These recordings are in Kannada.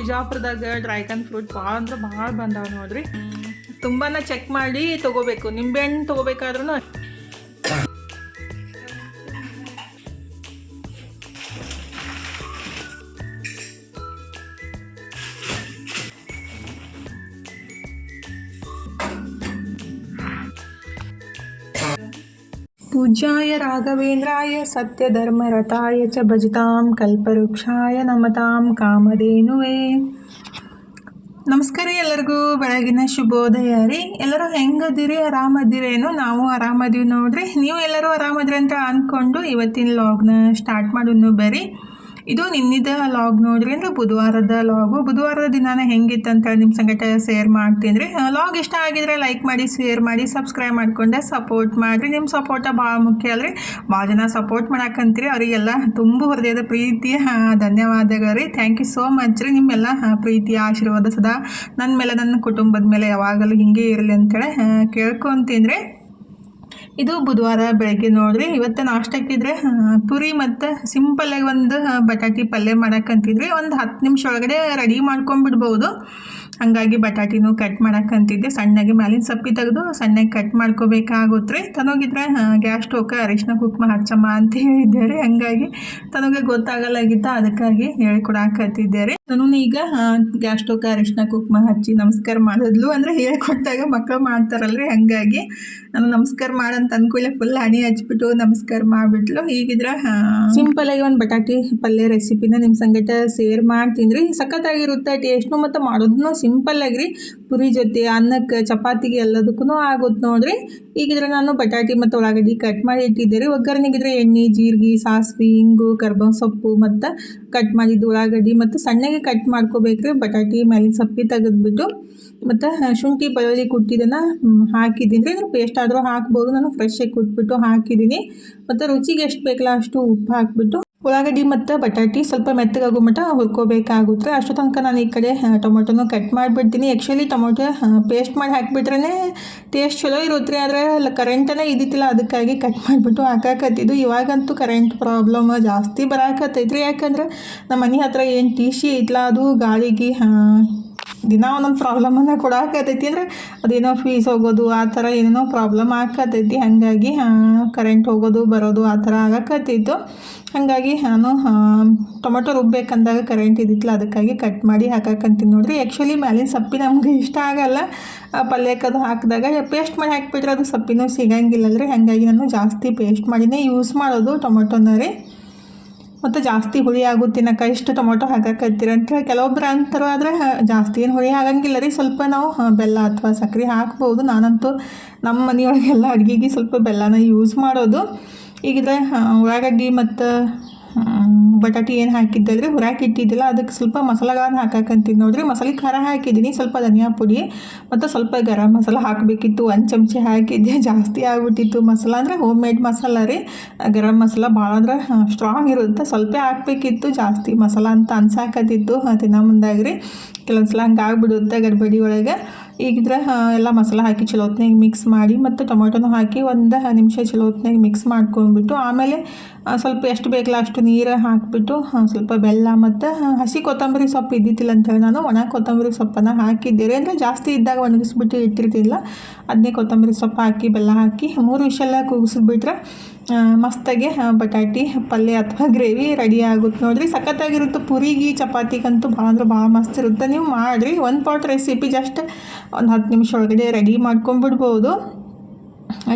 ಬಿಜಾಪುರದಾಗ ಡ್ರ್ಯಾಗನ್ ಫ್ರೂಟ್ ಭಾಳ ಅಂದ್ರೆ ಭಾಳ ಬಂದಾವ ನೋಡ್ರಿ. ತುಂಬಾ ಚೆಕ್ ಮಾಡಿ ತೊಗೋಬೇಕು. ನಿಂಬೆಹಣ್ಣು ತೊಗೋಬೇಕಾದ್ರೂ पूज्याय राघवेन्द्राय सत्यधर्मरताय च भजतां कल्पवृक्षाय नमतां कामधेनुवे. ನಮಸ್ಕಾರ ಎಲ್ಲರಿಗೂ ಬೆಳಗಿನ ಶುಭೋದಯ ರೀ. ಎಲ್ಲರೂ ಹೆಂಗದಿರಿ? ಆರಾಮದಿರೇನು? ನಾವು ಆರಾಮದೀವಿ ನೋಡ್ರಿ. ನೀವು ಎಲ್ಲರೂ ಆರಾಮದ್ರಿ ಅಂತ ಅಂದ್ಕೊಂಡು ಇವತ್ತಿನ ಲಾಗ್ನ ಸ್ಟಾರ್ಟ್ ಮಾಡೋಣ ಬರ್ರಿ. ಇದು ನಿನ್ನಿದ ಲಾಗ್ ನೋಡ್ರಿ, ಅಂದರೆ ಬುಧವಾರದ ಲಾಗು. ಬುಧವಾರದ ದಿನಾನ ಹೆಂಗಿತ್ತು ಅಂತ ನಿಮ್ಮ ಸಂಗಟ ಶೇರ್ ಮಾಡ್ತೀನಿ ರೀ. ಲಾಗ್ ಇಷ್ಟ ಆಗಿದ್ರೆ ಲೈಕ್ ಮಾಡಿ, ಶೇರ್ ಮಾಡಿ, ಸಬ್ಸ್ಕ್ರೈಬ್ ಮಾಡ್ಕೊಂಡೆ ಸಪೋರ್ಟ್ ಮಾಡಿರಿ. ನಿಮ್ಮ ಸಪೋರ್ಟ ಭಾಳ ಮುಖ್ಯ ಅಲ್ರಿ. ಭಾಳ ಜನ ಸಪೋರ್ಟ್ ಮಾಡಕ್ಕಂತೀರಿ, ಅವರಿಗೆಲ್ಲ ತುಂಬ ಹೃದಯದ ಪ್ರೀತಿಯ ಧನ್ಯವಾದಗಳು ರೀ. ಥ್ಯಾಂಕ್ ಯು ಸೋ ಮಚ್ ರೀ. ನಿಮ್ಮೆಲ್ಲ ಪ್ರೀತಿಯ ಆಶೀರ್ವಾದ ಸದಾ ನನ್ನ ಮೇಲೆ, ನನ್ನ ಕುಟುಂಬದ ಮೇಲೆ ಯಾವಾಗಲೂ ಹಿಂಗೆ ಇರಲಿ ಅಂತೇಳಿ ಕೇಳ್ಕೊತೀನಿ ರೀ. ಇದು ಬುಧವಾರ ಬೆಳಗ್ಗೆ ನೋಡ್ರಿ. ಇವತ್ತು ನಾಷ್ಟಕ್ಕಿದ್ರೆ ಪುರಿ ಮತ್ತು ಸಿಂಪಲ್ಲಾಗಿ ಒಂದು ಬಟಾಟಿ ಪಲ್ಯ ಮಾಡಕ್ಕಂತಿದ್ರಿ. ಒಂದು 10 ನಿಮಿಷ ಒಳಗಡೆ ರೆಡಿ ಮಾಡ್ಕೊಂಡ್ಬಿಡ್ಬೋದು. ಹಾಗಾಗಿ ಬಟಾಟಿನೂ ಕಟ್ ಮಾಡಕ್ಕಂತಿದ್ದೆ. ಸಣ್ಣಗೆ ಮ್ಯಾಲಿನ ಸಪ್ಪಿ ತೆಗೆದು ಸಣ್ಣಗೆ ಕಟ್ ಮಾಡ್ಕೋಬೇಕಾಗುತ್ತೆ ರೀ. ತನಗಿದ್ರೆ ಗ್ಯಾಸ್ ಸ್ಟೋವ್ಗೆ ಅರಿಶಿನ ಕುಂಕುಮ ಹಚ್ಚಮ್ಮ ಅಂತ ಹೇಳಿದ್ದೆ ರೀ. ಹಾಗಾಗಿ ತನಗೆ ಗೊತ್ತಾಗಲ್ಲಾಗಿತ್ತು, ಅದಕ್ಕಾಗಿ ಹೇಳ್ಕೊಡಾಕತ್ತಿದ್ದೆ ರೀ. ನಾನು ಈಗ ಗ್ಯಾಸ್ ಸ್ಟೋವ್ಗೆ ಅರಿಶಿನ ಕುಂಕುಮ ಹಚ್ಚಿ ನಮಸ್ಕಾರ ಮಾಡಿದ್ಲು. ಅಂದರೆ ಹೇಳ್ಕೊಟ್ಟಾಗ ಮಕ್ಕಳು ಮಾಡ್ತಾರಲ್ರಿ, ಹಾಗಾಗಿ ನಾನು ನಮಸ್ಕಾರ ಮಾಡಂತ ಅಂದ್ಕೊಳ್ಳೆ ಫುಲ್ ಹಣಿ ಹಚ್ಬಿಟ್ಟು ನಮಸ್ಕಾರ ಮಾಡಿಬಿಟ್ಲು. ಹೀಗಿದ್ರೆ ಸಿಂಪಲಾಗಿ ಒಂದು ಬಟಾಟಿ ಪಲ್ಯ ರೆಸಿಪಿನ ನಿಮ್ಮ ಸಂಗಟ ಶೇರ್ ಮಾಡ್ತೀನಿ ರೀ. ಸಖತ್ತಾಗಿರುತ್ತೆ ಟೇಸ್ಟ್ನು, ಮತ್ತು ಮಾಡೋದನ್ನು ಸಿಂಪಲ್ ಆಗಿರಿ. ಪುರಿ ಜೊತೆ, ಅನ್ನಕ್ಕೆ, ಚಪಾತಿಗೆ ಎಲ್ಲದಕ್ಕೂ ಆಗುತ್ತೆ ನೋಡ್ರಿ. ಈಗಿದ್ರೆ ನಾನು ಬಟಾಟಿ ಮತ್ತು ಉಳ್ಳಾಗಡ್ಡಿ ಕಟ್ ಮಾಡಿ ಇಟ್ಟಿದ್ದೆ ರೀ. ಒಗ್ಗರಣೆಗಿದ್ರೆ ಎಣ್ಣೆ, ಜೀರಿಗೆ, ಸಾಸಿವೆ, ಹಿಂಗು, ಕರ್ಬೇವು ಸೊಪ್ಪು ಮತ್ತು ಕಟ್ ಮಾಡಿದ್ದು ಉಳ್ಳಾಗಡ್ಡಿ ಮತ್ತು ಸಣ್ಣಗೆ ಕಟ್ ಮಾಡ್ಕೋಬೇಕ್ರಿ. ಬಟಾಟಿ ಮೇಲಿನ ಸಪ್ಪಿ ತೆಗೆದ್ಬಿಟ್ಟು ಮತ್ತು ಶುಂಠಿ ಬೆಳ್ಳುಳ್ಳಿ ಕುಟ್ಟಿದ್ದನ್ನು ಹಾಕಿದ್ದೀನಿ ರೀ. ಪೇಸ್ಟ್ ಆದರೂ ಹಾಕ್ಬೋದು, ನಾನು ಫ್ರೆಶ್ಶಾಗಿ ಕುಟ್ಬಿಟ್ಟು ಹಾಕಿದ್ದೀನಿ. ಮತ್ತು ರುಚಿಗೆ ಎಷ್ಟು ಬೇಕಲ್ಲ ಅಷ್ಟು ಉಪ್ಪು ಹಾಕಿಬಿಟ್ಟು ಉಳ್ಳಾಗಡ್ಡಿ ಮತ್ತು ಬಟಾಟಿ ಸ್ವಲ್ಪ ಮೆತ್ತಗಾಗೋ ಮಟ್ಟ ಹುರ್ಕೋಬೇಕಾಗುತ್ತೆ. ಅಷ್ಟು ತನಕ ನಾನು ಈ ಕಡೆ ಟೊಮೊಟೊನೂ ಕಟ್ ಮಾಡಿಬಿಡ್ತೀನಿ. ಆ್ಯಕ್ಚುಲಿ ಟೊಮೊಟೊ ಪೇಸ್ಟ್ ಮಾಡಿ ಹಾಕಿಬಿಟ್ರೆ ಟೇಸ್ಟ್ ಚಲೋ ಇರುತ್ತೆ ರೀ. ಆದರೆ ಕರೆಂಟನೇ ಇದ್ದಿತ್ತಿಲ್ಲ, ಅದಕ್ಕಾಗಿ ಕಟ್ ಮಾಡಿಬಿಟ್ಟು ಹಾಕಾಕತ್ತಿದ್ದು. ಇವಾಗಂತೂ ಕರೆಂಟ್ ಪ್ರಾಬ್ಲಮ್ ಜಾಸ್ತಿ ಬರಾಕತ್ತೈತ್ರಿ. ಯಾಕಂದ್ರೆ ನಮ್ಮ ಮನೆ ಹತ್ರ ಏನು ಟಿ.ಸಿ ಐತ್ಲ, ಅದು ಗಾಳಿಗೆ ದಿನ ಒಂದೊಂದು ಪ್ರಾಬ್ಲಮನ್ನು ಕೊಡಾಕತ್ತೈತಿ. ಅಂದರೆ ಅದೇನೋ ಫೀಸ್ ಹೋಗೋದು ಆ ಥರ ಏನೇನೋ ಪ್ರಾಬ್ಲಮ್ ಆಕತ್ತೈತಿ. ಹಾಗಾಗಿ ಕರೆಂಟ್ ಹೋಗೋದು ಬರೋದು ಆ ಥರ ಆಗಕತ್ತಿತ್ತು. ಹಾಗಾಗಿ ನಾನು ಟೊಮೊಟೊ ರುಬ್ಬೇಕಂದಾಗ ಕರೆಂಟ್ ಇದ್ದಿತ್ತಲ್ಲ, ಅದಕ್ಕಾಗಿ ಕಟ್ ಮಾಡಿ ಹಾಕಕ್ಕಂತೀನಿ ನೋಡ್ರಿ. ಆ್ಯಕ್ಚುಲಿ ಮ್ಯಾಲಿನ ಸಪ್ಪಿ ನಮ್ಗೆ ಇಷ್ಟ ಆಗಲ್ಲ. ಪಲ್ಯಕ್ಕದು ಹಾಕಿದಾಗ ಪೇಸ್ಟ್ ಮಾಡಿ ಹಾಕಿಬಿಟ್ರೆ ಅದು ಸಪ್ಪಿನೂ ಸಿಗಂಗಿಲ್ಲಲ್ರಿ. ಹಾಗಾಗಿ ನಾನು ಜಾಸ್ತಿ ಪೇಸ್ಟ್ ಮಾಡಿನೇ ಯೂಸ್ ಮಾಡೋದು ಟೊಮೊಟೊನ ರೀ. ಮತ್ತು ಜಾಸ್ತಿ ಹುಳಿ ಆಗುತ್ತಿನಕ ಇಷ್ಟು ಟೊಮೊಟೊ ಹಾಕಕ್ಕತ್ತೀರ ಅಂತೇಳಿ ಕೆಲವೊಬ್ರು ಅಂತಾರೆ. ಆದರೆ ಜಾಸ್ತಿ ಏನು ಹುಳಿ ಆಗಂಗಿಲ್ಲ ರೀ. ಸ್ವಲ್ಪ ನಾವು ಬೆಲ್ಲ ಅಥವಾ ಸಕ್ಕರೆ ಹಾಕ್ಬೋದು. ನಾನಂತೂ ನಮ್ಮ ಮನೆಯೊಳಗೆಲ್ಲ ಅಡುಗೆಗೆ ಸ್ವಲ್ಪ ಬೆಲ್ಲನ ಯೂಸ್ ಮಾಡೋದು. ಈಗಿದ್ರೆ ಉಳ್ಳಾಗಡ್ಡಿ ಮತ್ತು ಬಟಾಟಿ ಏನು ಹಾಕಿದ್ದಲ್ರಿ ಹುರಾಕಿ ಇಟ್ಟಿದ್ದಿಲ್ಲ, ಅದಕ್ಕೆ ಸ್ವಲ್ಪ ಮಸಾಲೆಗಳನ್ನ ಹಾಕಕ್ಕಂತೀನಿ ನೋಡ್ರಿ. ಮಸಾಲೆ ಖಾರ ಹಾಕಿದ್ದೀನಿ, ಸ್ವಲ್ಪ ಧನಿಯಾ ಪುಡಿ ಮತ್ತು ಸ್ವಲ್ಪ ಗರಂ ಮಸಾಲ ಹಾಕಬೇಕಿತ್ತು. 1 ಚಮಚ ಹಾಕಿದ್ದೆ, ಜಾಸ್ತಿ ಆಗಿಬಿಟ್ಟಿತ್ತು ಮಸಾಲ. ಅಂದರೆ ಹೋಮ್ ಮೇಡ್ ಮಸಾಲ ರೀ. ಗರಂ ಮಸಾಲ ಭಾಳ ಅಂದ್ರೆ ಸ್ಟ್ರಾಂಗ್ ಇರುತ್ತೆ, ಸ್ವಲ್ಪ ಹಾಕಬೇಕಿತ್ತು. ಜಾಸ್ತಿ ಮಸಾಲ ಅಂತ ಅನ್ಸಾಕತ್ತಿತ್ತು ತಿನ್ನೋ ಮುಂದಾಗ್ರಿ. ಕೆಲವೊಂದು ಸಲ ಹಂಗೆ ಆಗಿಬಿಡುತ್ತೆ ಗಡ್ಬಡಿ ಒಳಗೆ. ಈಗಿದ್ರೆ ಎಲ್ಲ ಮಸಾಲ ಹಾಕಿ ಚಲೋ ಹೊತ್ನಾಗ ಮಿಕ್ಸ್ ಮಾಡಿ ಮತ್ತು ಟೊಮೊಟೊನೂ ಹಾಕಿ 1 ನಿಮಿಷ ಚಲೋ ಹೊತ್ನಾಗ ಮಿಕ್ಸ್ ಮಾಡ್ಕೊಂಡ್ಬಿಟ್ಟು ಆಮೇಲೆ ಸ್ವಲ್ಪ ಎಷ್ಟು ಬೇಕಲ್ಲ ಅಷ್ಟು ನೀರು ಹಾಕಿಬಿಟ್ಟು ಸ್ವಲ್ಪ ಬೆಲ್ಲ ಮತ್ತು ಹಸಿ ಕೊತ್ತಂಬರಿ ಸೊಪ್ಪು ಇದ್ದಿತ್ತಿಲ್ಲ ಅಂತೇಳಿ ನಾನು ಒಣ ಕೊತ್ತಂಬರಿ ಸೊಪ್ಪನ್ನು ಹಾಕಿದ್ದೀರಿ. ಅಂದರೆ ಜಾಸ್ತಿ ಇದ್ದಾಗ ಒಣಗಿಸ್ಬಿಟ್ಟು ಇಟ್ಟಿರ್ತಿಲ್ಲ, ಅದನ್ನೇ ಕೊತ್ತಂಬರಿ ಸೊಪ್ಪು ಹಾಕಿ ಬೆಲ್ಲ ಹಾಕಿ 3 ವಿಷಲ್ ಕೂಗಿಸ್ಬಿಟ್ರೆ ಮಸ್ತಾಗಿ ಬಟಾಟಿ ಪಲ್ಯ ಅಥವಾ ಗ್ರೇವಿ ರೆಡಿ ಆಗುತ್ತೆ ನೋಡಿರಿ. ಸಖತ್ತಾಗಿರುತ್ತೆ. ಪುರಿಗೆ ಚಪಾತಿಗಂತೂ ಭಾಳ ಅಂದ್ರೆ ಭಾಳ ಮಸ್ತ್ ಇರುತ್ತೆ. ನೀವು ಮಾಡಿರಿ. 1 ಪಾಟ್ ರೆಸಿಪಿ ಜಸ್ಟ್ ಒಂದು 10 ನಿಮಿಷ ಒಳಗಡೆ ರೆಡಿ ಮಾಡ್ಕೊಂಡ್ಬಿಡ್ಬೋದು.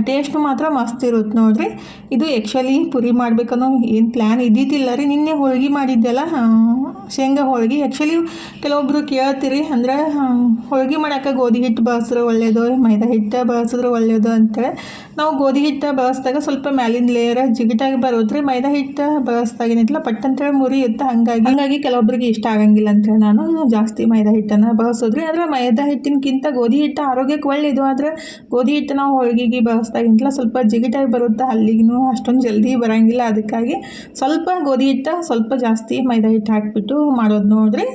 ಟೇಸ್ಟು ಮಾತ್ರ ಮಸ್ತ್ ಇರುತ್ತೆ ನೋಡಿರಿ. ಇದು ಆ್ಯಕ್ಚುಲಿ ಪುರಿ ಮಾಡ್ಬೇಕನ್ನೋ ಏನು ಪ್ಲ್ಯಾನ್ ಇದ್ದಿದ್ದಿಲ್ಲ ರೀ. ನಿನ್ನೆ ಹೋಳ್ಗೆ ಮಾಡಿದ್ದೆಲ್ಲ, ಶೇಂಗಾ ಹೋಳ್ಗೆ. ಆ್ಯಕ್ಚುಲಿ ಕೆಲವೊಬ್ಬರು ಕೇಳ್ತೀರಿ, ಅಂದರೆ ಹೋಳ್ಗೆ ಮಾಡೋಕೆ ಗೋಧಿ ಹಿಟ್ಟು ಬಳಸಿದ್ರೆ ಒಳ್ಳೆಯದು, ಮೈದಾ ಹಿಟ್ಟು ಬಳಸಿದ್ರೆ ಒಳ್ಳೆಯದು ಅಂತೇಳಿ. ನಾವು ಗೋಧಿ ಹಿಟ್ಟು ಬಳಸಿದಾಗ ಸ್ವಲ್ಪ ಮ್ಯಾಲಿನ ಲೇಯರ್ ಜಿಗಿಟಾಗಿ ಬರುತ್ತೆ ರೀ. ಮೈದಾ ಹಿಟ್ಟು ಬಳಸಿದಾಗ ಏನಿಲ್ಲ ಪಟ್ ಅಂತೇಳಿ ಮುರಿಯುತ್ತೆ. ಹಾಗಾಗಿ ಕೆಲವೊಬ್ಬರಿಗೆ ಇಷ್ಟ ಆಗಂಗಿಲ್ಲ ಅಂತೇಳಿ ನಾನು ಜಾಸ್ತಿ ಮೈದಾ ಹಿಟ್ಟನ್ನು ಬಳಸೋದ್ರಿ. ಆದರೆ ಮೈದಾ ಹಿಟ್ಟಿನಕ್ಕಿಂತ ಗೋಧಿ ಹಿಟ್ಟು ಆರೋಗ್ಯಕ್ಕೆ ಒಳ್ಳೆಯದು. ಆದರೆ ಗೋಧಿ ಹಿಟ್ಟು ನಾವು ಹೋಳಿಗೆಗೆ ಬಳಸಿದಾಗಿಂತಲ ಸ್ವಲ್ಪ ಜಿಗಿಟಾಗಿ ಬರುತ್ತೆ, ಅಲ್ಲಿಗೂ ಅಷ್ಟೊಂದು ಜಲ್ದಿ ಬರೋಂಗಿಲ್ಲ. ಅದಕ್ಕಾಗಿ ಸ್ವಲ್ಪ ಗೋಧಿ ಹಿಟ್ಟು ಸ್ವಲ್ಪ ಜಾಸ್ತಿ ಮೈದಾ ಹಿಟ್ಟು ಹಾಕಿಬಿಟ್ಟು ಮಾಡೋದು ನೋಡ್ರಿ.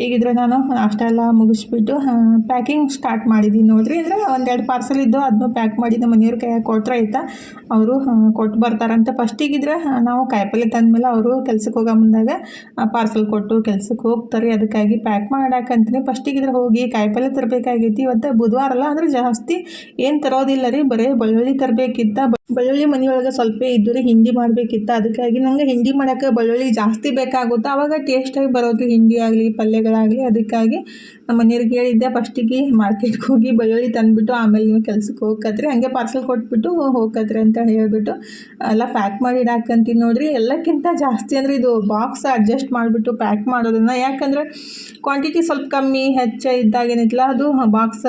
ಈಗಿದ್ರೆ ನಾನು ನಾಷ್ಟ ಎಲ್ಲ ಮುಗಿಸ್ಬಿಟ್ಟು ಪ್ಯಾಕಿಂಗ್ ಸ್ಟಾರ್ಟ್ ಮಾಡಿದ್ದೀನಿ ನೋಡಿರಿ. ಅಂದರೆ ಒಂದೆರಡು ಪಾರ್ಸಲ್ ಇದ್ದು ಅದನ್ನು ಪ್ಯಾಕ್ ಮಾಡಿ ನಮ್ಮ ಮನೆಯವ್ರ ಕೈಯಾಗ ಕೊಟ್ಟರೆ ಆಯ್ತಾ, ಅವರು ಕೊಟ್ಟು ಬರ್ತಾರಂತೆ. ಫಸ್ಟಿಗಿದ್ರೆ ನಾವು ಕಾಯಿಪಲ್ಲೆ ತಂದಮೇಲೆ ಅವರು ಕೆಲ್ಸಕ್ಕೆ ಹೋಗೋ ಮುಂದಾಗ ಪಾರ್ಸಲ್ ಕೊಟ್ಟು ಕೆಲ್ಸಕ್ಕೆ ಹೋಗ್ತಾರೆ. ಅದಕ್ಕಾಗಿ ಪ್ಯಾಕ್ ಮಾಡಾಕಂತೀನಿ. ಫಸ್ಟಿಗಿದ್ರೆ ಹೋಗಿ ಕಾಯಿಪಲ್ಲೆ ತರಬೇಕಾಗೈತಿ. ಇವತ್ತು ಬುಧವಾರ ಅಲ್ಲ, ಅಂದರೆ ಜಾಸ್ತಿ ಏನು ತರೋದಿಲ್ಲ ರೀ, ಬರೀ ಬೆಳ್ಳುಳ್ಳಿ ತರಬೇಕಿತ್ತ. ಬೆಳ್ಳುಳ್ಳಿ ಮನೆಯೊಳಗೆ ಸ್ವಲ್ಪ ಇದ್ದು ರೀ, ಹಿಂಡಿ ಮಾಡಬೇಕಿತ್ತು. ಅದಕ್ಕಾಗಿ ನಂಗೆ ಹಿಂಡಿ ಮಾಡೋಕ್ಕೆ ಬೆಳ್ಳುಳ್ಳಿ ಜಾಸ್ತಿ ಬೇಕಾಗುತ್ತೆ, ಆವಾಗ ಟೇಸ್ಟಾಗಿ ಬರೋದು ಹಿಂಡಿ ಆಗಲಿ ಪಲ್ಯಗಳಾಗಲಿ. ಅದಕ್ಕಾಗಿ ನಮ್ಮ ಮನೆಯವ್ರಿಗೆ ಹೇಳಿದ್ದೆ ಫಸ್ಟಿಗೆ ಮಾರ್ಕೆಟ್ಗೆ ಹೋಗಿ ಬೆಳ್ಳುಳ್ಳಿ ತಂದುಬಿಟ್ಟು ಆಮೇಲೆ ನೀವು ಕೆಲ್ಸಕ್ಕೆ ಹೋಗತ್ರಿ, ಹಾಗೆ ಪಾರ್ಸಲ್ ಕೊಟ್ಬಿಟ್ಟು ಹೋಗತ್ರಿ ಅಂತ ಹೇಳಿಬಿಟ್ಟು ಎಲ್ಲ ಪ್ಯಾಕ್ ಮಾಡಿ ಇಡಾಕಂತೀನಿ ನೋಡಿರಿ. ಎಲ್ಲಕ್ಕಿಂತ ಜಾಸ್ತಿ ಅಂದರೆ ಇದು ಬಾಕ್ಸ್ ಅಡ್ಜಸ್ಟ್ ಮಾಡಿಬಿಟ್ಟು ಪ್ಯಾಕ್ ಮಾಡೋದನ್ನು, ಯಾಕಂದರೆ ಕ್ವಾಂಟಿಟಿ ಸ್ವಲ್ಪ ಕಮ್ಮಿ ಹೆಚ್ಚು ಇದ್ದಾಗ ಏನೈತಿಲ್ಲ ಅದು ಬಾಕ್ಸ್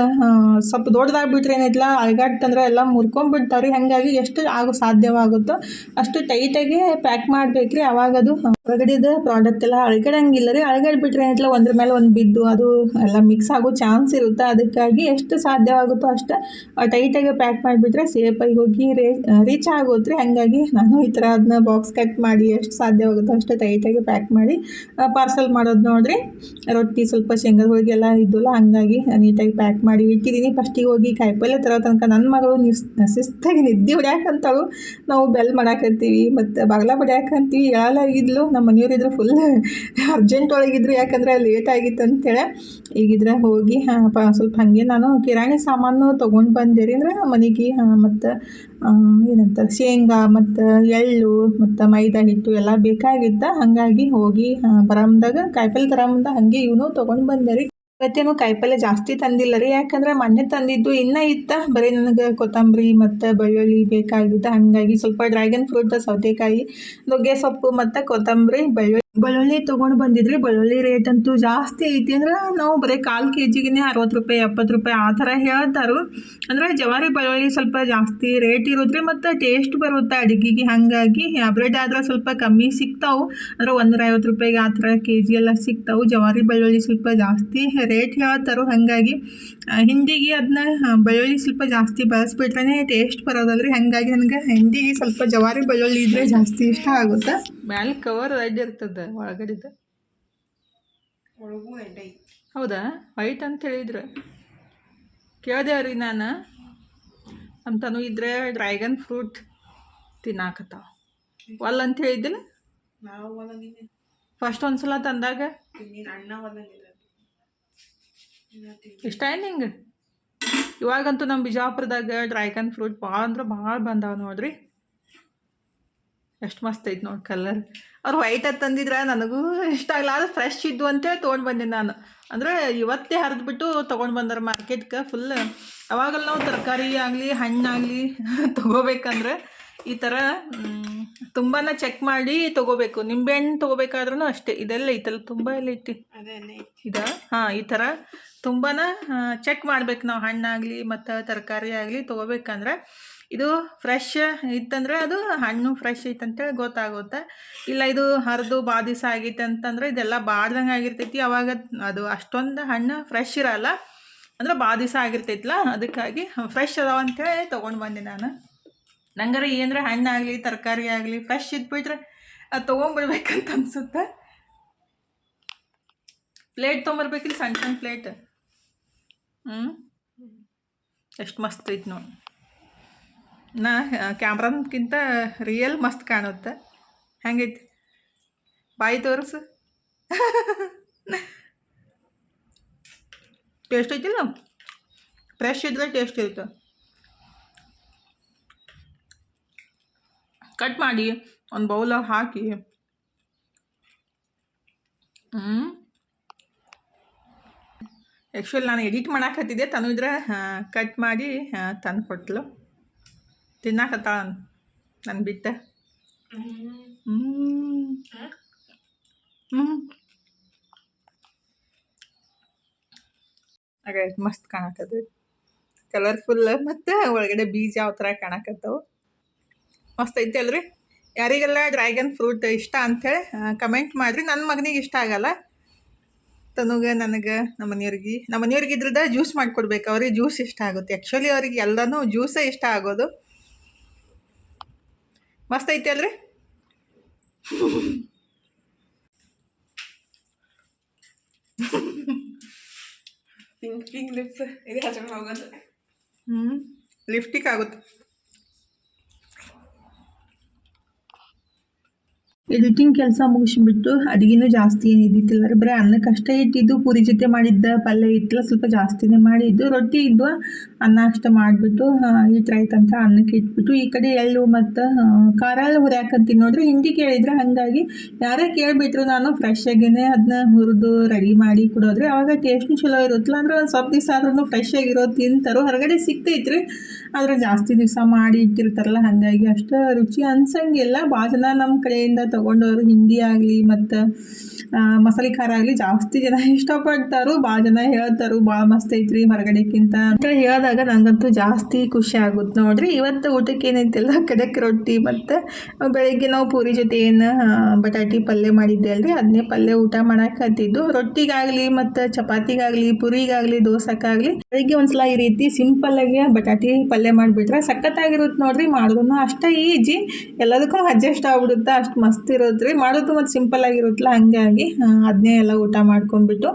ಸ್ವಲ್ಪ ದೊಡ್ಡದಾಗ್ಬಿಟ್ರೆ ಏನೈತಿಲ್ಲ ಅಳಗಾಡ್ತಂದ್ರೆ ಎಲ್ಲ ಮುರ್ಕೊಂಡ್ಬಿಡ್ತಾವ್ರಿ. ಹಾಗಾಗಿ ಎಷ್ಟು ಸಾಧ್ಯವಾಗುತ್ತೋ ಅಷ್ಟು ಟೈಟಾಗಿ ಪ್ಯಾಕ್ ಮಾಡ್ಬೇಕ್ರಿ. ಅವಾಗ ಅದು ಹೊರಗಡೆದು ಪ್ರಾಡಕ್ಟ್ ಎಲ್ಲ ಅಳಗಡಂಗಿಲ್ಲ ರೀ. ಅಳಗಡ್ಬಿಟ್ರೆ ಏನೈತಿಲ್ಲ ಒಂದ್ರ ಮೇಲೆ ಒಂದು ಬಿದ್ದು ಅದು ಎಲ್ಲ ಮಿಕ್ಸ್ ಆಗೋ ಚಾನ್ಸ್ ಇರುತ್ತೆ. ಅದಕ್ಕಾಗಿ ಎಷ್ಟು ಸಾಧ್ಯವಾಗುತ್ತೋ ಅಷ್ಟು ಟೈಟಾಗಿ ಪ್ಯಾಕ್ ಮಾಡಿಬಿಟ್ರೆ ಸೇಫಾಗಿ ಹೋಗಿ ರೀಚ್ ಆಗೋದ್ರಿ. ಹಾಗಾಗಿ ನಾನು ಈ ಥರ ಅದನ್ನ ಬಾಕ್ಸ್ ಕಟ್ ಮಾಡಿ ಎಷ್ಟು ಸಾಧ್ಯವಾಗುತ್ತೋ ಅಷ್ಟು ಟೈಟಾಗಿ ಪ್ಯಾಕ್ ಮಾಡಿ ಪಾರ್ಸಲ್ ಮಾಡೋದು ನೋಡಿರಿ. ರೊಟ್ಟಿ ಸ್ವಲ್ಪ ಶೇಂಗಾ ಹೋಳಿಗೆ ಎಲ್ಲ ಇದ್ದಲ್ಲ, ಹಾಗಾಗಿ ನೀಟಾಗಿ ಪ್ಯಾಕ್ ಮಾಡಿ ಇಟ್ಟಿದ್ದೀನಿ. ಫಸ್ಟಿಗೆ ಹೋಗಿ ಕಾಯಿಪಲ್ಲೆ ತರೋ ತನಕ ನನ್ನ ಮಗಳು ಶಿಸ್ತಾಗಿ ನಿದ್ದೆ ಹೊಡ್ಯಾಕಂತಳು. ನಾವು ಬೆಲ್ ಮಾಡಾಕತ್ತೀವಿ ಮತ್ತು ಬಾಗ್ಲ ಬಡಿಯಾಕಂತೀವಿ. ಹೇಳಲಾಗಿದ್ಲು. ನಮ್ಮ ಮನೆಯವರಿದ್ರು ಫುಲ್ ಅರ್ಜೆಂಟ್ ಒಳಗಿದ್ರು, ಯಾಕಂದರೆ ಲೇಟ್ ಆಗಿತ್ತು ಅಂತೇಳಿ. ಈಗಿದ್ರೆ ಹೋಗಿ ಸ್ವಲ್ಪ ಹಾಗೆ ನಾನು ಕಿರಾಣಿ ಸಾಮಾನು ತೊಗೊಂಡು ಬಂದೆ ರೀ. ಅಂದರೆ ಮನೆಗೆ ಮತ್ತು ಏನಂತಾರೆ ಶೇಂಗಾ ಮತ್ತು ಎಳ್ಳು ಮತ್ತು ಮೈದಾ ಹಿಟ್ಟು ಎಲ್ಲ ಬೇಕಾಗಿತ್ತು. ಹಾಗಾಗಿ ಹೋಗಿ ಬರಮ್ದಾಗ ಕಾಯಿಪಲ್ಲೆ ತರಮುಂದ ಹಾಗೆ ಇವನು ತೊಗೊಂಡು ಬಂದೆ ರೀ. ಇವತ್ತೇನು ಕಾಯಿಪಲ್ಲೆ ಜಾಸ್ತಿ ತಂದಿಲ್ಲ ರೀ, ಯಾಕಂದರೆ ಮೊನ್ನೆ ತಂದಿದ್ದು ಇನ್ನೂ ಇತ್ತು. ಬರೀ ನನಗೆ ಕೊತ್ತಂಬರಿ ಮತ್ತು ಬೆಳ್ಳುಳ್ಳಿ ಬೇಕಾಗಿತ್ತು. ಹಾಗಾಗಿ ಸ್ವಲ್ಪ ಡ್ರ್ಯಾಗನ್ ಫ್ರೂಟ್, ಸೌತೆಕಾಯಿ, ನುಗ್ಗೆ ಸೊಪ್ಪು ಮತ್ತು ಕೊತ್ತಂಬರಿ, ಬೆಳ್ಳುಳ್ಳಿ ತೊಗೊಂಡು ಬಂದಿದ್ರಿ. ಬೆಳ್ಳುಳ್ಳಿ ರೇಟ್ ಅಂತೂ ಜಾಸ್ತಿ ಐತಿ. ಅಂದ್ರೆ ನಾವು ಬರೀ 1/4 kgಗೆ 60 ರೂಪಾಯಿ 70 ರೂಪಾಯಿ ಆ ಥರ ಹೇಳ್ತಾರೆ. ಅಂದರೆ ಜವಾರಿ ಬೆಳ್ಳುಳ್ಳಿ ಸ್ವಲ್ಪ ಜಾಸ್ತಿ ರೇಟ್ ಇರೋದ್ರಿ ಮತ್ತು ಟೇಸ್ಟ್ ಬರುತ್ತೆ ಅಡುಗೆಗೆ. ಹಾಗಾಗಿ ಹ್ಯಾಬ್ರಿಡ್ ಆದ್ರೆ ಸ್ವಲ್ಪ ಕಮ್ಮಿ ಸಿಗ್ತಾವೆ, ಅಂದರೆ 150 ರೂಪಾಯಿಗೆ ಆ ಥರ kg ಎಲ್ಲ ಸಿಗ್ತಾವೆ. ಜವಾರಿ ಬೆಳ್ಳುಳ್ಳಿ ಸ್ವಲ್ಪ ಜಾಸ್ತಿ ರೇಟ್ ಹೇಳ್ತಾರೆ. ಹಾಗಾಗಿ ಹಿಂಡಿಗೆ ಅದನ್ನ ಬೆಳ್ಳುಳ್ಳಿ ಸ್ವಲ್ಪ ಜಾಸ್ತಿ ಬಳಸ್ಬಿಟ್ರೆ ಟೇಸ್ಟ್ ಬರೋದಲ್ರಿ. ಹಾಗಾಗಿ ನನಗೆ ಹಿಂಡಿಗೆ ಸ್ವಲ್ಪ ಜವಾರಿ ಬೆಳ್ಳುಳ್ಳಿ ಇದ್ದರೆ ಜಾಸ್ತಿ ಇಷ್ಟ ಆಗುತ್ತೆ. ಮ್ಯಾಲೆ ಕವರ್ ರೆಡ್ ಇರ್ತದೆ, ಒಳಗಡೆದು ಒಳಗೂ ರೆಡ್ ಐತಿ. ಹೌದಾ? ವೈಟ್ ಅಂತ ಹೇಳಿದ್ರೆ ಕೇಳ್ದೇವ್ರಿ ನಾನು. ಅಂತನೂ ಇದ್ರೆ ಡ್ರ್ಯಾಗನ್ ಫ್ರೂಟ್ ತಿನ್ನಾಕತ್ತಾವ ಒಲ್ಲ ಅಂತ ಹೇಳಿದ್ದಿಲ್ಲ ಫಸ್ಟ್ ಒಂದ್ಸಲ ತಂದಾಗ. ಇಷ್ಟ ಏನು ಹಿಂಗೆ? ಇವಾಗಂತೂ ನಮ್ಮ ಬಿಜಾಪುರದಾಗ ಡ್ರ್ಯಾಗನ್ ಫ್ರೂಟ್ ಭಾಳ ಅಂದ್ರೆ ಭಾಳ ಬಂದಾವ ನೋಡ್ರಿ. ಎಷ್ಟು ಮಸ್ತ್ ಐತೆ ನೋಡಿ ಕಲರ್. ಅವ್ರು ವೈಟ್ ಅದು ತಂದಿದ್ರೆ ನನಗೂ ಇಷ್ಟ ಆಗಲ್ಲ, ಅದು ಫ್ರೆಶ್ ಇದ್ದು ಅಂತೇಳಿ ತೊಗೊಂಡು ಬಂದಿನಿ ನಾನು. ಅಂದರೆ ಇವತ್ತೇ ಹರಿದ್ಬಿಟ್ಟು ತೊಗೊಂಡು ಬಂದಾರೆ ಮಾರ್ಕೆಟ್ಗೆ ಫುಲ್. ಅವಾಗಲ್ಲ ನಾವು ತರಕಾರಿ ಆಗಲಿ ಹಣ್ಣಾಗಲಿ ತೊಗೋಬೇಕಂದ್ರೆ ಈ ಥರ ತುಂಬಾ ಚೆಕ್ ಮಾಡಿ ತೊಗೋಬೇಕು. ನಿಂಬೆಹಣ್ಣು ತೊಗೋಬೇಕಾದ್ರೂ ಅಷ್ಟೇ. ಇದೆಲ್ಲ ಐತಲ್ಲ ತುಂಬ ಎಲ್ಲ ಐತಿ ಇದು. ಹಾಂ, ಈ ಥರ ತುಂಬಾ ಚೆಕ್ ಮಾಡ್ಬೇಕು ನಾವು. ಹಣ್ಣಾಗಲಿ ಮತ್ತು ತರಕಾರಿ ಆಗಲಿ ತೊಗೋಬೇಕಂದ್ರೆ ಇದು ಫ್ರೆಶ್ ಇತ್ತಂದರೆ ಅದು ಹಣ್ಣು ಫ್ರೆಶ್ ಐತಂತೇಳಿ ಗೊತ್ತಾಗುತ್ತೆ. ಇಲ್ಲ ಇದು ಹರಿದು ಭಾಳ ದಿವಸ ಆಗೈತೆ ಅಂತಂದರೆ ಇದೆಲ್ಲ ಬಾಡ್ದಂಗೆ ಆಗಿರ್ತೈತಿ. ಅವಾಗ ಅದು ಅಷ್ಟೊಂದು ಹಣ್ಣು ಫ್ರೆಶ್ ಇರೋಲ್ಲ, ಅಂದ್ರೆ ಭಾಳ ದಿವಸ ಆಗಿರ್ತೈತಲ್ಲ. ಅದಕ್ಕಾಗಿ ಫ್ರೆಶ್ ಅದಾವ ಅಂತೇಳಿ ತೊಗೊಂಡು ಬಂದೆ ನಾನು. ನಂಗಾರೆ ಏನರ ಹಣ್ಣಾಗಲಿ ತರಕಾರಿ ಆಗಲಿ ಫ್ರೆಶ್ ಇದ್ಬಿಟ್ರೆ ಅದು ತೊಗೊಂಡ್ಬಿಡ್ಬೇಕಂತ ಅನ್ಸುತ್ತೆ. ಪ್ಲೇಟ್ ತೊಗೊಂಬರ್ಬೇಕಿಲ್ಲ, ಸಣ್ಣ ಸಣ್ಣ ಪ್ಲೇಟ್. ಎಷ್ಟು ಮಸ್ತ್ ಐತೆ ನೋಡಿ. ಕ್ಯಾಮ್ರಾನ್ಕಿಂತ ರಿಯಲ್ ಮಸ್ತ್ ಕಾಣುತ್ತೆ. ಹೆಂಗೈತಿ? ಬಾಯಿ ತೋರಿಸು. ಟೇಸ್ಟ್ ಐತಿಲ್ಲ? ಫ್ರೆಶ್ ಇದ್ರೆ ಟೇಸ್ಟ್ ಇರುತ್ತೆ. ಕಟ್ ಮಾಡಿ ಒಂದು ಬೌಲಾಗ ಹಾಕಿ ಆ್ಯಕ್ಚುಲಿ ನಾನು ಎಡಿಟ್ ಮಾಡಾಕತ್ತಿದ್ದೆ, ತನು ಇದ್ರೆ ಕಟ್ ಮಾಡಿ ತಂದು ಕೊಟ್ಲು. ತಿನ್ನಾಕತ್ತಾಳ ನನ್ನ ಬಿಟ್ಟ. ಹಾಗೆ ಮಸ್ತ್ ಕಾಣಕತ್ತದ, ಕಲರ್ಫುಲ್ ಮತ್ತು ಒಳಗಡೆ ಬೀಜ ಯಾವ ಥರ ಕಾಣಕತ್ತವು. ಮಸ್ತ್ ಐತೆ ಅಲ್ರಿ? ಯಾರಿಗೆಲ್ಲ ಡ್ರ್ಯಾಗನ್ ಫ್ರೂಟ್ ಇಷ್ಟ ಅಂಥೇಳಿ ಕಮೆಂಟ್ ಮಾಡಿರಿ. ನನ್ನ ಮಗನಿಗೆ ಇಷ್ಟ ಆಗಲ್ಲ, ತನಗೆ ನನಗೆ ನಮ್ಮ ಮನೆಯವ್ರಿಗೆ ಇದ್ರದ್ದು ಜ್ಯೂಸ್ ಮಾಡಿಕೊಡ್ಬೇಕು. ಅವ್ರಿಗೆ ಜ್ಯೂಸ್ ಇಷ್ಟ ಆಗುತ್ತೆ. ಆ್ಯಕ್ಚುಲಿ ಅವ್ರಿಗೆ ಎಲ್ಲನೂ ಜ್ಯೂಸೇ ಇಷ್ಟ ಆಗೋದು. ಮಸ್ತ್ ಐತೆ ಅಲ್ರಿ? ಪಿಂಕ್ ಲಿಪ್ಸ್ ಇದೆ ಹಚ್ಕೊಂಡು ಹೋಗೋದು. ಲಿಫ್ಟಿಕ್ ಆಗುತ್ತೆ. ಎಡಿಟಿಂಗ್ ಕೆಲಸ ಮುಗಿಸ್ಬಿಟ್ಟು ಅಡುಗೆನೂ ಜಾಸ್ತಿ ಏನು ಇದ್ದಿತ್ತಿಲ್ಲ ರೀ, ಬರೀ ಅನ್ನಕ್ಕೆ ಅಷ್ಟೇ ಇಟ್ಟಿದ್ದು. ಪೂರಿ ಜೊತೆ ಮಾಡಿದ್ದ ಪಲ್ಯ ಇಟ್ಟಿಲ್ಲ, ಸ್ವಲ್ಪ ಜಾಸ್ತಿನೇ ಮಾಡಿದ್ದು. ರೊಟ್ಟಿ ಇದ್ವು, ಅನ್ನ ಅಷ್ಟೇ ಮಾಡಿಬಿಟ್ಟು ಹಿಟ್ಟು ರೈತಂತ ಅನ್ನಕ್ಕೆ ಇಟ್ಬಿಟ್ಟು ಈ ಕಡೆ ಎಳ್ಳು ಮತ್ತು ಖಾರ ಎಲ್ಲ ಹುರಿಯಾಕಂತೀನಿ ನೋಡ್ರಿ. ಹಿಂದಿ ಕೇಳಿದ್ರೆ ಹಾಗಾಗಿ ಯಾರೇ ಕೇಳಿಬಿಟ್ರು ನಾನು ಫ್ರೆಶ್ ಆಗೇನೆ ಅದನ್ನ ಹುರಿದು ರೆಡಿ ಮಾಡಿ ಕೊಡೋದ್ರಿ. ಅವಾಗ ಟೇಸ್ಟ್ನು ಚಲೋ ಇರುತ್ತಲ್ಲ. ಅಂದ್ರೆ ಒಂದು ಸ್ವಲ್ಪ ದಿವಸ ಆದ್ರೂ ಫ್ರೆಶ್ ಆಗಿರೋದು ತಿಂತಾರೋ. ಹೊರಗಡೆ ಸಿಗ್ತೈತ್ರಿ, ಆದರೆ ಜಾಸ್ತಿ ದಿವಸ ಮಾಡಿ ಇಟ್ಟಿರ್ತಾರಲ್ಲ, ಹಾಗಾಗಿ ಅಷ್ಟು ರುಚಿ ಅನ್ಸಂಗಿಲ್ಲ. ಭಾಳ ಜನ ನಮ್ಮ ಕಡೆಯಿಂದ ತೊಗೊಂಡವರು ಹಿಂದಿ ಆಗಲಿ ಮತ್ತು ಮಸಾಲೆ ಖಾರ ಆಗಲಿ ಜಾಸ್ತಿ ಜನ ಇಷ್ಟಪಡ್ತಾರೋ. ಭಾಳ ಜನ ಹೇಳ್ತಾರೋ ಭಾಳ ಮಸ್ತ್ ಐತ್ರಿ ಹೊರಗಡೆಕ್ಕಿಂತ ಅಂತ ಹೇಳಿದಾಗ ನನಗಂತೂ ಜಾಸ್ತಿ ಖುಷಿ ಆಗುತ್ತೆ ನೋಡ್ರಿ. ಇವತ್ತು ಊಟಕ್ಕೆ ಏನೈತಿಲ್ಲ, ಖಡಕ್ ರೊಟ್ಟಿ ಮತ್ತು ಬೆಳಗ್ಗೆ ನಾವು ಪೂರಿ ಜೊತೆ ಏನು ಬಟಾಟಿ ಪಲ್ಯ ಮಾಡಿದ್ದೆ ಅಲ್ರಿ, ಅದನ್ನೇ ಪಲ್ಯ ಊಟ ಮಾಡಾಕತ್ತಿದ್ದು. ರೊಟ್ಟಿಗಾಗಲಿ ಮತ್ತು ಚಪಾತಿಗಾಗಲಿ ಪೂರಿಗಾಗಲಿ ದೋಸೆಗಾಗಲಿ ಬೆಳಗ್ಗೆ ಒಂದ್ಸಲ ಈ ರೀತಿ ಸಿಂಪಲ್ಲಾಗಿ ಬಟಾಟಿ ಪಲ್ಯ ಮಾಡಿಬಿಟ್ರೆ ಸಖತ್ತಾಗಿರುತ್ತೆ ನೋಡ್ರಿ. ಮಾಡೋದನ್ನು ಅಷ್ಟೇ ಈಜಿ, ಎಲ್ಲದಕ್ಕೂ ಅಡ್ಜಸ್ಟ್ ಆಗ್ಬಿಡುತ್ತೆ, ಅಷ್ಟು ಮಸ್ತ್ ಇರುತ್ತೆ ರೀ. ಮಾಡೋದು ಮತ್ತು ಸಿಂಪಲ್ ಆಗಿರುತ್ತಲ್ಲ, ಹಂಗಾಗಿ ಅದನ್ನೇ ಎಲ್ಲ ಊಟ ಮಾಡ್ಕೊಂಡ್ಬಿಟ್ಟು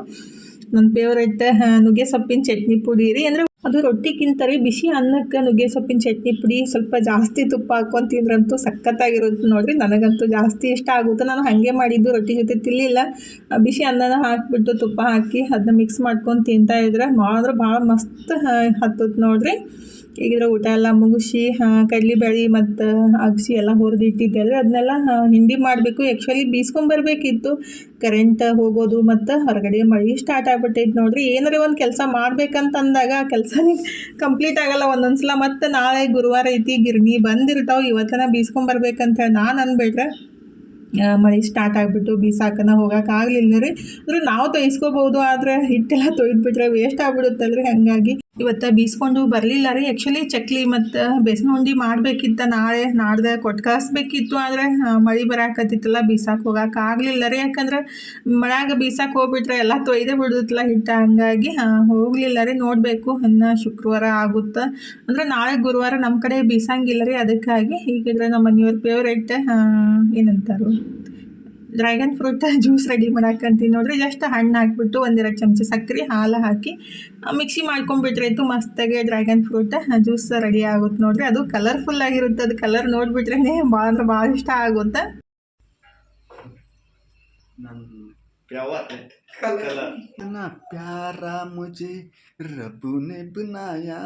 ನನ್ನ ಫೇವ್ರೆಟ್ ನುಗ್ಗೆ ಸೊಪ್ಪಿನ ಚಟ್ನಿ ಪುಡಿ ರೀ. ಅಂದರೆ ಅದು ರೊಟ್ಟಿಗಿಂತ ರೀ ಬಿಸಿ ಅನ್ನಕ್ಕೆ ನುಗ್ಗೆ ಸೊಪ್ಪಿನ ಚಟ್ನಿ ಪುಡಿ ಸ್ವಲ್ಪ ಜಾಸ್ತಿ ತುಪ್ಪ ಹಾಕ್ಕೊಂಡು ತಿಂದ್ರಂತೂ ಸಖತ್ತಾಗಿರುತ್ತೆ ನೋಡ್ರಿ. ನನಗಂತೂ ಜಾಸ್ತಿ ಇಷ್ಟ ಆಗುತ್ತೆ. ನಾನು ಹಾಗೆ ಮಾಡಿದ್ದು, ರೊಟ್ಟಿ ಜೊತೆ ತಿನ್ನಲಿಲ್ಲ. ಬಿಸಿ ಅನ್ನನ ಹಾಕಿಬಿಟ್ಟು ತುಪ್ಪ ಹಾಕಿ ಅದನ್ನ ಮಿಕ್ಸ್ ಮಾಡ್ಕೊಂಡು ತಿಂತಾ ಇದ್ರೆ ಭಾಳ ಮಸ್ತ್ ಹತ್ತುತ್ತೆ ನೋಡ್ರಿ. ಈಗಿದ್ರೆ ಊಟ ಎಲ್ಲ ಮುಗಿಸಿ ಕಡಲೆಬೇಳೆ ಮತ್ತು ಅಗಸಿ ಎಲ್ಲ ಹುರಿದಿಟ್ಟಿದ್ದೆ ಅಂದರೆ ಅದನ್ನೆಲ್ಲ ಹಿಂಡಿ ಮಾಡಬೇಕು. ಆ್ಯಕ್ಚುಲಿ ಬೀಸ್ಕೊಂಬರ್ಬೇಕಿತ್ತು, ಕರೆಂಟ್ ಹೋಗೋದು ಮತ್ತು ಹೊರಗಡೆ ಮಳೆ ಸ್ಟಾರ್ಟ್ ಆಗ್ಬಿಟ್ಟೈತೆ ನೋಡ್ರಿ. ಏನಾರೇ ಒಂದು ಕೆಲಸ ಮಾಡ್ಬೇಕಂತಂದಾಗ ಆ ಕೆಲಸನೇ ಕಂಪ್ಲೀಟ್ ಆಗಲ್ಲ ಒಂದೊಂದು ಸಲ. ಮತ್ತು ನಾಳೆ ಗುರುವಾರ ಐತಿ, ಗಿರಣಿ ಬಂದಿರ್ತಾವೆ, ಇವತ್ತನ ಬೀಸ್ಕೊಂಬರ್ಬೇಕಂತ ಹೇಳಿ ನಾನು ಅಂದ್ಬಿಟ್ರೆ ಮಳೆ ಸ್ಟಾರ್ಟ್ ಆಗಿಬಿಟ್ಟು ಬೀಸಾಕನ ಹೋಗೋಕ್ಕಾಗಲಿಲ್ಲ ರೀ. ಅಂದರೆ ನಾವು ತೊಯ್ಸ್ಕೋಬೋದು, ಆದರೆ ಹಿಟ್ಟೆಲ್ಲ ತೊಯ್ದುಬಿಟ್ರೆ ವೇಸ್ಟ್ ಆಗಿಬಿಡುತ್ತಲ್ರಿ. ಹಾಗಾಗಿ ಇವತ್ತು ಬೀಸ್ಕೊಂಡು ಬರಲಿಲ್ಲ ರೀ. ಆ್ಯಕ್ಚುಲಿ ಚಕ್ಲಿ ಮತ್ತು ಬೇಸನ್ ಉಂಡೆ ಮಾಡಬೇಕಿತ್ತು, ನಾಡ್ದೆ ಕೊಟ್ಟು ಕಳಿಸ್ಬೇಕಿತ್ತು. ಆದರೆ ಮಳೆ ಬರಾಕತ್ತಿತ್ತಲ್ಲ, ಬೀಸಾಕೆ ಹೋಗೋಕ್ಕಾಗಲಿಲ್ಲ ರೀ. ಯಾಕಂದ್ರೆ ಮಳೆಯಾಗ ಬೀಸಾಕೆ ಹೋಗ್ಬಿಟ್ರೆ ಎಲ್ಲ ತೊಯ್ದೇ ಬಿಡುತ್ತಲ್ಲ ಹಿಟ್ಟು, ಹಂಗಾಗಿ ಹೋಗಲಿಲ್ಲ ರೀ. ನೋಡಬೇಕು, ಇನ್ನು ಶುಕ್ರವಾರ ಆಗುತ್ತೆ. ಅಂದರೆ ನಾಳೆ ಗುರುವಾರ ನಮ್ಮ ಕಡೆ ಬೀಸಂಗಿಲ್ಲ ರೀ. ಅದಕ್ಕಾಗಿ ಹೀಗಿದ್ರೆ ನಮ್ಮ ಮನೆಯವ್ರ ಫೇವ್ರೇಟ್ ಏನಂತಾರು ಡ್ರ್ಯಾಗನ್ ಫ್ರೂಟ್ ಜ್ಯೂಸ್ ರೆಡಿ ಮಾಡಾಕಂತೀನಿ ನೋಡ್ರಿ. ಜಸ್ಟ್ ಹಣ್ಣು ಹಾಕಿಬಿಟ್ಟು 1-2 ಚಮಚ ಸಕ್ಕರೆ ಹಾಲು ಹಾಕಿ ಮಿಕ್ಸಿ ಮಾಡ್ಕೊಂಡ್ಬಿಟ್ರಾಯ್ತು. ಮಸ್ತಾಗಿ ಡ್ರ್ಯಾಗನ್ ಫ್ರೂಟ್ ಜ್ಯೂಸ್ ರೆಡಿ ಆಗುತ್ತೆ ನೋಡ್ರಿ. ಅದು ಕಲರ್ಫುಲ್ ಆಗಿರುತ್ತೆ. ಅದು ಕಲರ್ ನೋಡಿಬಿಟ್ರೆ ಭಾಳ ಅಂದ್ರೆ ಭಾಳ ಇಷ್ಟ ಆಗುತ್ತೆ. ಪ್ಯಾರ ಮುಜೆ ರಬ್ಬು ನೆ ಬನಾಯಾ.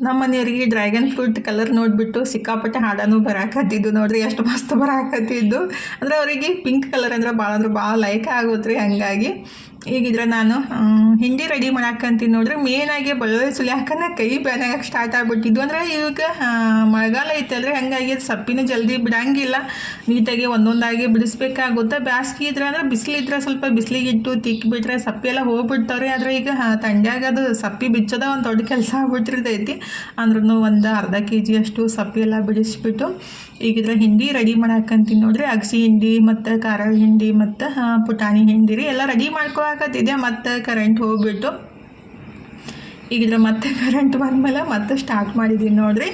ನಮ್ಮ ಮನೆಯವರಿಗೆ ಡ್ರ್ಯಾಗನ್ ಫ್ರೂಟ್ ಕಲರ್ ನೋಡಿಬಿಟ್ಟು ಸಿಕ್ಕಾಪಟ್ಟೆ ಹಾಡನೂ ಬರಾಕತ್ತಿದ್ದು ನೋಡ್ರಿ. ಎಷ್ಟು ಮಸ್ತ್ ಬರಾಕತ್ತಿದ್ದು ಅಂದರೆ ಅವರಿಗೆ ಪಿಂಕ್ ಕಲರ್ ಅಂದ್ರೆ ಭಾಳ ಲೈಕ್ ಆಗುತ್ತೆ ರೀ. ಹಾಗಾಗಿ ಈಗಿದ್ರೆ ನಾನು ಹಿಂಡಿ ರೆಡಿ ಮಾಡಾಕಂತೀನಿ ನೋಡ್ರಿ. ಮೇನಾಗಿ ಬೆಳ್ಳುಳ್ಳಿ ಸುಲಿಯಾಕನ ಕೈ ಬ್ಯಾನಾಗಕ್ಕೆ ಸ್ಟಾರ್ಟ್ ಆಗಿಬಿಟ್ಟಿದ್ದು. ಅಂದರೆ ಈಗ ಮಳೆಗಾಲ ಐತಲ್ರಿ, ಹಾಗಾಗಿ ಸಪ್ಪಿನೂ ಜಲ್ದಿ ಬಿಡಂಗಿಲ್ಲ, ನೀಟಾಗಿ ಒಂದೊಂದಾಗಿ ಬಿಡಿಸ್ಬೇಕಾಗುತ್ತೆ. ಬ್ಯಾಸ್ಗೆ ಇದ್ರೆ ಅಂದರೆ ಬಿಸಿಲಿದ್ರೆ ಸ್ವಲ್ಪ ಬಿಸಿಲಿಗಿಟ್ಟು ತಿಕ್ಕಿಬಿಟ್ರೆ ಸಪ್ಪಿ ಎಲ್ಲ ಹೋಗ್ಬಿಡ್ತಾವ್ರಿ. ಆದರೆ ಈಗ ತಂಡ್ಯಾಗ ಅದು ಸಪ್ಪಿ ಬಿಚ್ಚೋದ ಒಂದು ದೊಡ್ಡ ಕೆಲಸ ಆಗ್ಬಿಟ್ಟಿರ್ತೈತಿ. ಅಂದ್ರೂ ಒಂದು ಅರ್ಧ kg ಅಷ್ಟು ಸಪ್ಪಿ ಎಲ್ಲ ಬಿಡಿಸ್ಬಿಟ್ಟು ಈಗಿದ್ರೆ ಹಿಂಡಿ ರೆಡಿ ಮಾಡಾಕಂತೀನಿ ನೋಡ್ರಿ. ಅಗಸಿ ಹಿಂಡಿ ಮತ್ತು ಖಾರ ಹಿಂಡಿ ಮತ್ತು ಪುಟಾಣಿ ಹಿಂಡಿ ರೀ ಎಲ್ಲ ರೆಡಿ ಮಾಡ್ಕೊಳಕತ್ತಿದ್ದೆ. ಮತ್ತು ಕರೆಂಟ್ ಹೋಗ್ಬಿಟ್ಟು ಈಗಿದ್ರೆ ಮತ್ತೆ ಕರೆಂಟ್ ಬಂದಮೇಲೆ ಮತ್ತೆ ಸ್ಟಾರ್ಟ್ ಮಾಡಿದ್ದೀನಿ ನೋಡ್ರಿ.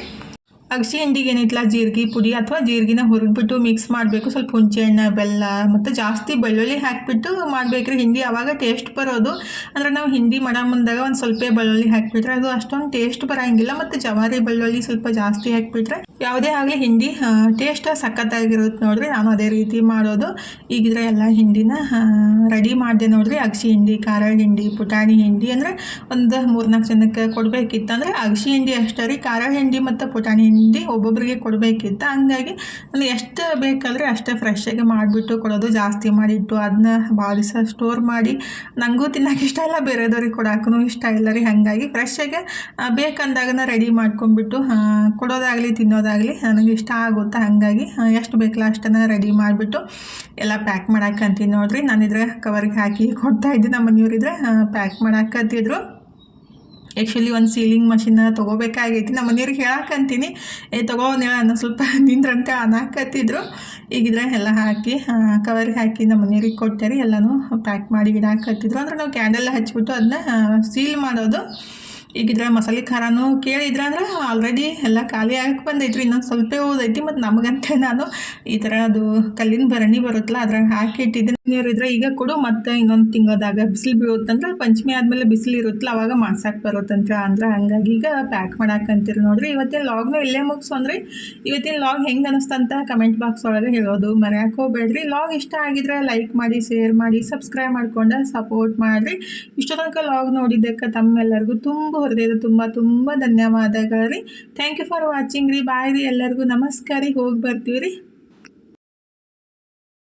ಅಗಸಿ ಹಿಂಡಿಗೆ ಏನೈತಲ್ಲ ಜೀರಿಗೆ ಪುಡಿ ಅಥವಾ ಜೀರಿಗೆನ ಹುರಿದ್ಬಿಟ್ಟು ಮಿಕ್ಸ್ ಮಾಡಬೇಕು. ಸ್ವಲ್ಪ ಹುಣಸೆಹಣ್ಣು, ಬೆಲ್ಲ ಮತ್ತು ಜಾಸ್ತಿ ಬೆಳ್ಳುಳ್ಳಿ ಹಾಕಿಬಿಟ್ಟು ಮಾಡಬೇಕ್ರಿ ಹಿಂಡಿ, ಆವಾಗ ಟೇಸ್ಟ್ ಬರೋದು. ಅಂದರೆ ನಾವು ಹಿಂಡಿ ಮಾಡೋ ಮುಂದಾಗ ಒಂದು ಸ್ವಲ್ಪ ಬೆಳ್ಳುಳ್ಳಿ ಹಾಕಿಬಿಟ್ರೆ ಅದು ಅಷ್ಟೊಂದು ಟೇಸ್ಟ್ ಬರೋಂಗಿಲ್ಲ. ಮತ್ತು ಜವಾರಿ ಬೆಳ್ಳುಳ್ಳಿ ಸ್ವಲ್ಪ ಜಾಸ್ತಿ ಹಾಕಿಬಿಟ್ರೆ ಯಾವುದೇ ಆಗಲಿ ಹಿಂಡಿ ಟೇಸ್ಟ್ ಸಖತ್ತಾಗಿರುತ್ತೆ ನೋಡ್ರಿ. ನಾನು ಅದೇ ರೀತಿ ಮಾಡೋದು. ಈಗಿದ್ರೆ ಎಲ್ಲ ಹಿಂಡಿನ ರೆಡಿ ಮಾಡಿದೆ ನೋಡ್ರಿ. ಅಗಸಿ ಹಿಂಡಿ, ಖಾರ ಹಿಂಡಿ, ಪುಟಾಣಿ ಹಿಂಡಿ ಅಂದರೆ ಒಂದು 3-4 ಜನಕ್ಕೆ ಕೊಡಬೇಕಿತ್ತು. ಅಂದರೆ ಅಗಸಿ ಹಿಂಡಿ ಅಷ್ಟೇ ರೀ. ಖಾರ ಹಿಂಡಿ ಮತ್ತು ಪುಟಾಣಿ ಹಿಂಡಿ ಒಬ್ಬೊಬ್ಬರಿಗೆ ಕೊಡಬೇಕಿತ್ತು. ಹಂಗಾಗಿ ನಾನು ಎಷ್ಟು ಬೇಕಾದರೆ ಅಷ್ಟೇ ಫ್ರೆಶ್ಶಾಗಿ ಮಾಡಿಬಿಟ್ಟು ಕೊಡೋದು. ಜಾಸ್ತಿ ಮಾಡಿಟ್ಟು ಅದನ್ನ ಭಾಳ ದಿವಸ ಸ್ಟೋರ್ ಮಾಡಿ ನನಗೂ ತಿನ್ನೋಕೆ ಇಷ್ಟ ಇಲ್ಲ, ಬೇರೆದವ್ರಿಗೆ ಕೊಡೋಕ್ಕೂ ಇಷ್ಟ ಇಲ್ಲ ರೀ. ಹಾಗಾಗಿ ಫ್ರೆಶ್ಶಾಗಿ ಬೇಕಂದಾಗನ ರೆಡಿ ಮಾಡ್ಕೊಂಡ್ಬಿಟ್ಟು ಕೊಡೋದಾಗಲಿ ತಿನ್ನೋದಾಗಲಿ ನನಗೆ ಇಷ್ಟ ಆಗುತ್ತೆ. ಹಾಗಾಗಿ ಎಷ್ಟು ಬೇಕಲ್ಲ ಅಷ್ಟನ್ನು ರೆಡಿ ಮಾಡಿಬಿಟ್ಟು ಎಲ್ಲ ಪ್ಯಾಕ್ ಮಾಡಾಕಂತೀನಿ ನೋಡ್ರಿ. ನಾನಿದ್ರೆ ಕವರ್ಗೆ ಹಾಕಿ ಕೊಡ್ತಾಯಿದ್ದೆ, ನಮ್ಮ ಮನೆಯವರಿದ್ರೆ ಪ್ಯಾಕ್ ಮಾಡಾಕತ್ತಿದ್ರು. ಆ್ಯಕ್ಚುಲಿ ಒಂದು ಸೀಲಿಂಗ್ ಮಷಿನ್ ತೊಗೋಬೇಕಾಗೈತಿ. ನಮ್ಮ ಮನೆಯವ್ರಿಗೆ ಹೇಳಾಕಂತೀನಿ, ತೊಗೋನೇಳ ಸ್ವಲ್ಪ ನಿಂದ್ರಂತ ಅನ್ನಕತ್ತಿದ್ರು. ಈಗಿದ್ರೆ ಎಲ್ಲ ಹಾಕಿ ಕವರ್ಗೆ ಹಾಕಿ ನಮ್ಮ ಮನೆಯವ್ರಿಗೆ ಕೊಟ್ಟೆ ರೀ. ಎಲ್ಲನೂ ಪ್ಯಾಕ್ ಮಾಡಿ ಇಡಾಕತ್ತಿದ್ರು. ಅಂದರೆ ನಾವು ಕ್ಯಾಂಡಲ್ ಹಚ್ಬಿಟ್ಟು ಅದನ್ನ ಸೀಲ್ ಮಾಡೋದು. ಈಗಿದ್ರೆ ಮಸಾಲೆ ಖಾರನೂ ಕೇಳಿದ್ರೆ ಅಂದ್ರೆ ಆಲ್ರೆಡಿ ಎಲ್ಲ ಖಾಲಿ ಆಗಕ್ಕೆ ಬಂದೈತ್ರಿ, ಇನ್ನೊಂದು ಸ್ವಲ್ಪ ಉಳ್ದೈತಿ. ಮತ್ತು ನಮಗಂತ ನಾನು ಈ ಥರ ಅದು ಕಲ್ಲಿನ ಭರಣಿ ಬರುತ್ತಲ್ಲ ಅದ್ರಾಗ ಹಾಕಿಟ್ಟಿದ್ದೆ. ನೀರಿದ್ರೆ ಈಗ ಕೊಡು, ಮತ್ತು ಇನ್ನೊಂದು ತಿಂಗಳದಾಗ ಬಿಸಿಲು ಬೀಳುತ್ತಂದ್ರೆ ಪಂಚಮಿ ಆದಮೇಲೆ ಬಿಸಿಲು ಇರುತ್ತಲ್ಲ ಅವಾಗ ಮಾಡ್ಸಕ್ಕೆ ಬರುತ್ತಂತ ಅಂದ್ರೆ ಹಂಗಾಗಿ ಈಗ ಪ್ಯಾಕ್ ಮಾಡಾಕಂತೀರಿ ನೋಡ್ರಿ. ಇವತ್ತಿನ ಲಾಗ್ನು ಇಲ್ಲೇ ಮುಗಿಸೋನ್ರಿ. ಇವತ್ತಿನ ಲಾಗ್ ಹೆಂಗೆ ಅನಿಸ್ತಂತ ಕಮೆಂಟ್ ಬಾಕ್ಸ್ ಒಳಗೆ ಹೇಳೋದು ಮರೆಯಕ್ಕೆ ಹೋಗ್ಬೇಡ್ರಿ. ಲಾಗ್ ಇಷ್ಟ ಆಗಿದ್ರೆ ಲೈಕ್ ಮಾಡಿ, ಶೇರ್ ಮಾಡಿ, ಸಬ್ಸ್ಕ್ರೈಬ್ ಮಾಡ್ಕೊಂಡು ಸಪೋರ್ಟ್ ಮಾಡಿರಿ. ಇಷ್ಟು ತನಕ ಲಾಗ್ ನೋಡಿದ್ದಕ್ಕೆ ತಮ್ಮೆಲ್ಲರಿಗೂ ತುಂಬ ಹೃದಯದ ತುಂಬ ಧನ್ಯವಾದಗಳು ರೀ. ಥ್ಯಾಂಕ್ ಯು ಫಾರ್ ವಾಚಿಂಗ್ ರೀ. ಬಾಯ್ ರೀ, ಎಲ್ಲರಿಗೂ ನಮಸ್ಕಾರ ರೀ. ಹೋಗಿ ಬರ್ತೀವಿ ರೀ.